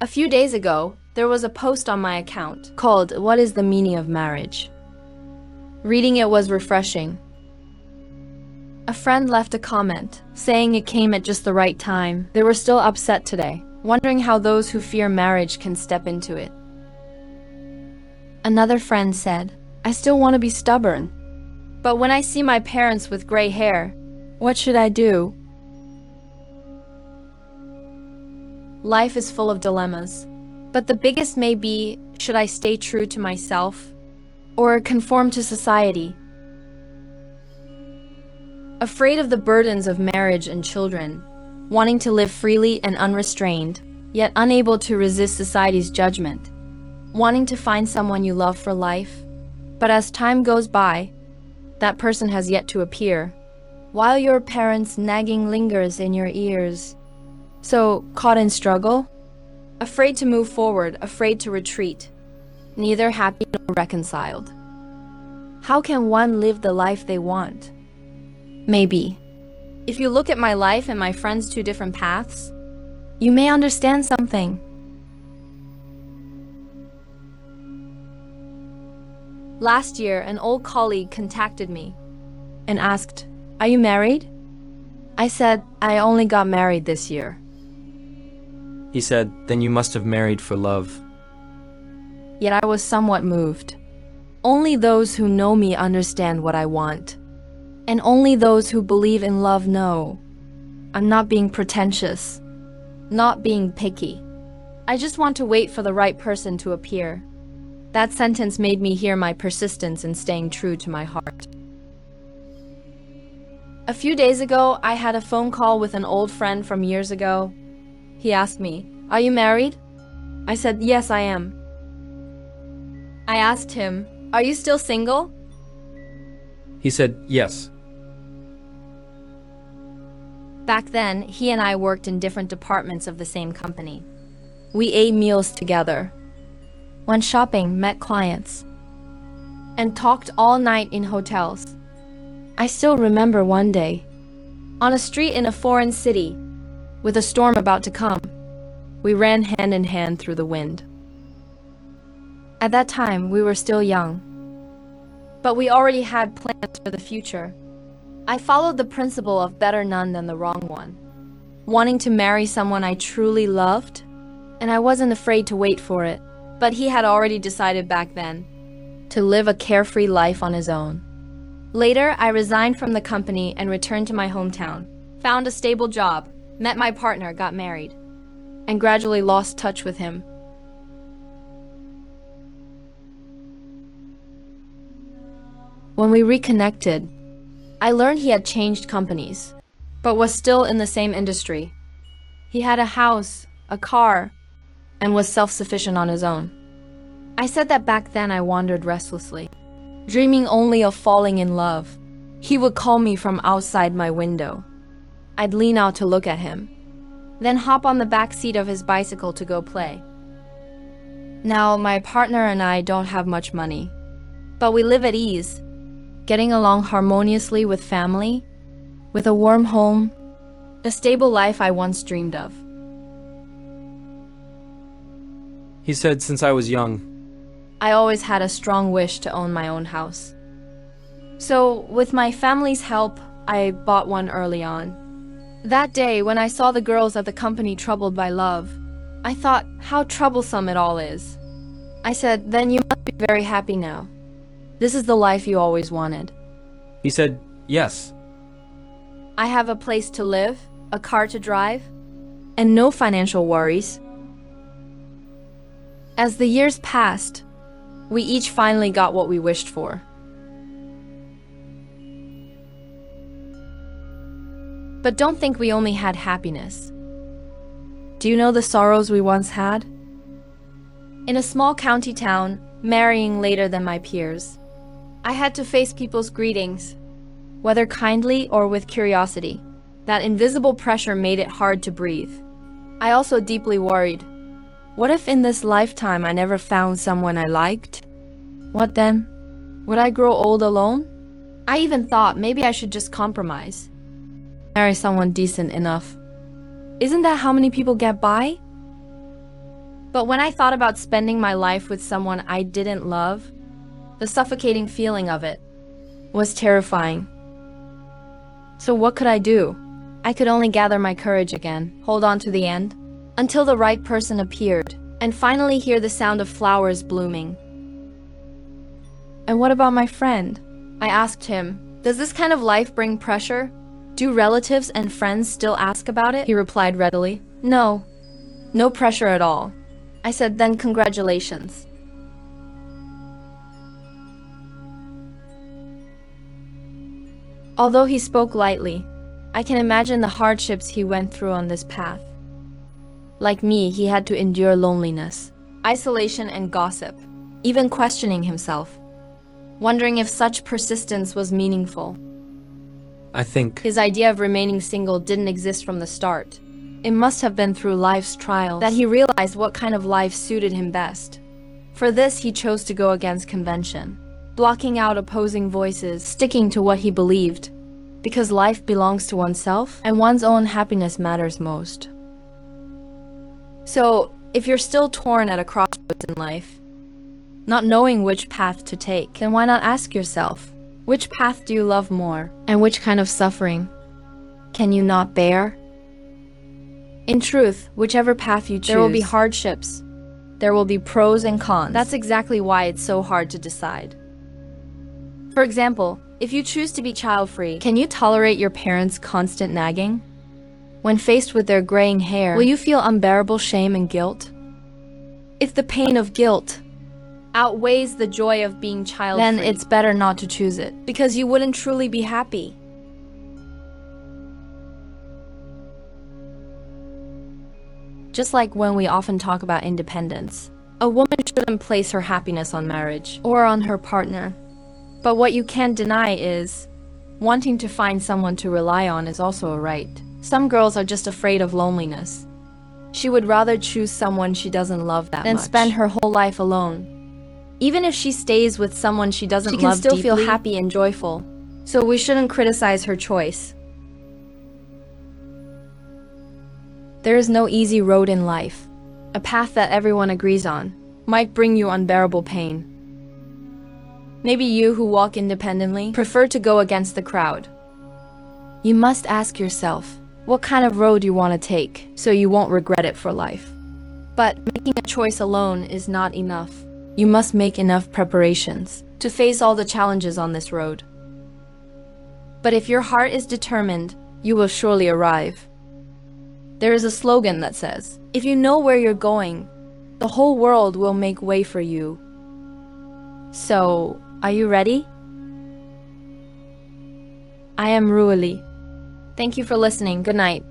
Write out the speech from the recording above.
A few days ago, there was a post on my account called "What is the meaning of marriage?" Reading it was refreshing. A friend left a comment saying it came at just the right time. They were still upset today, wondering how those who fear marriage can step into it. Another friend said, "I still want to be stubborn, but when I see my parents with gray hair, what should I do?" Life is full of dilemmas, but the biggest may be, should I stay true to myself or conform to society? Afraid of the burdens of marriage and children, wanting to live freely and unrestrained, yet unable to resist society's judgment, wanting to find someone you love for life, but as time goes by, that person has yet to appear, while your parents' nagging lingers in your ears. So, caught in struggle? Afraid to move forward, afraid to retreat, neither happy nor reconciled. How can one live the life they want? Maybe, if you look at my life and my friends' two different paths, you may understand something. Last year, an old colleague contacted me and asked, "Are you married?" I said, "I only got married this year." He said, "Then you must have married for love." Yet I was somewhat moved. Only those who know me understand what I want. And only those who believe in love know. I'm not being pretentious, not being picky. I just want to wait for the right person to appear. That sentence made me hear my persistence in staying true to my heart. A few days ago, I had a phone call with an old friend from years ago. He asked me, "Are you married?" I said, "Yes, I am." I asked him, "Are you still single?" He said, "Yes." Back then, he and I worked in different departments of the same company. We ate meals together, went shopping, met clients, and talked all night in hotels. I still remember one day, on a street in a foreign city, with a storm about to come, we ran hand in hand through the wind. At that time, we were still young, but we already had plans for the future. I followed the principle of better none than the wrong one, wanting to marry someone I truly loved, and I wasn't afraid to wait for it, but he had already decided back then to live a carefree life on his own. Later, I resigned from the company and returned to my hometown, found a stable job, met my partner, got married, and gradually lost touch with him. When we reconnected, I learned he had changed companies, but was still in the same industry. He had a house, a car, and was self-sufficient on his own. I said that back then I wandered restlessly, dreaming only of falling in love. He would call me from outside my window. I'd lean out to look at him, then hop on the back seat of his bicycle to go play. Now, my partner and I don't have much money, but we live at ease, getting along harmoniously with family, with a warm home, a stable life I once dreamed of. He said, "Since I was young, I always had a strong wish to own my own house. So, with my family's help, I bought one early on. That day, when I saw the girls at the company troubled by love, I thought how troublesome it all is. I said, "Then you must be very happy now. This is the life you always wanted." He said, "Yes." I have a place to live, a car to drive, and no financial worries. As the years passed, we each finally got what we wished for. But don't think we only had happiness. Do you know the sorrows we once had? In a small county town, marrying later than my peers, I had to face people's greetings, whether kindly or with curiosity. That invisible pressure made it hard to breathe. I also deeply worried. What if in this lifetime I never found someone I liked? What then? Would I grow old alone? I even thought maybe I should just compromise. Marry someone decent enough. Isn't that how many people get by? But when I thought about spending my life with someone I didn't love, the suffocating feeling of it was terrifying. So what could I do? I could only gather my courage again, hold on to the end, until the right person appeared, and finally hear the sound of flowers blooming. And what about my friend? I asked him, does this kind of life bring pressure? Do relatives and friends still ask about it? He replied readily, no, no pressure at all. I said, then congratulations. Although he spoke lightly, I can imagine the hardships he went through on this path. Like me, he had to endure loneliness, isolation, and gossip, even questioning himself, wondering if such persistence was meaningful. I think His idea of remaining single didn't exist from the start. It must have been through life's trials that he realized what kind of life suited him best. For this, he chose to go against convention, blocking out opposing voices, sticking to what he believed, because life belongs to oneself and one's own happiness matters most. So, if you're still torn at a crossroads in life, not knowing which path to take, then why not ask yourself, which path do you love more, and which kind of suffering can you not bear? In truth, whichever path you choose, there will be hardships. There will be pros and cons. That's exactly why it's so hard to decide. For example, if you choose to be child-free, can you tolerate your parents' constant nagging? When faced with their graying hair, will you feel unbearable shame and guilt? If the pain of guilt outweighs the joy of being child-free, then it's better not to choose it, because you wouldn't truly be happy. Just like when we often talk about independence, a woman shouldn't place her happiness on marriage or on her partner. But what you can't deny is, wanting to find someone to rely on is also a right. Some girls are just afraid of loneliness. She would rather choose someone she doesn't love that than spend her whole life alone. Even if she stays with someone she doesn't love deeply, she can still feel happy and joyful. So we shouldn't criticize her choice. There is no easy road in life. A path that everyone agrees on might bring you unbearable pain. Maybe you who walk independently prefer to go against the crowd. You must ask yourself what kind of road you want to take so you won't regret it for life. But making a choice alone is not enough. You must make enough preparations to face all the challenges on this road. But if your heart is determined, you will surely arrive. There is a slogan that says, if you know where you're going, the whole world will make way for you. So, are you ready? I am Ruali. Thank you for listening. Good night.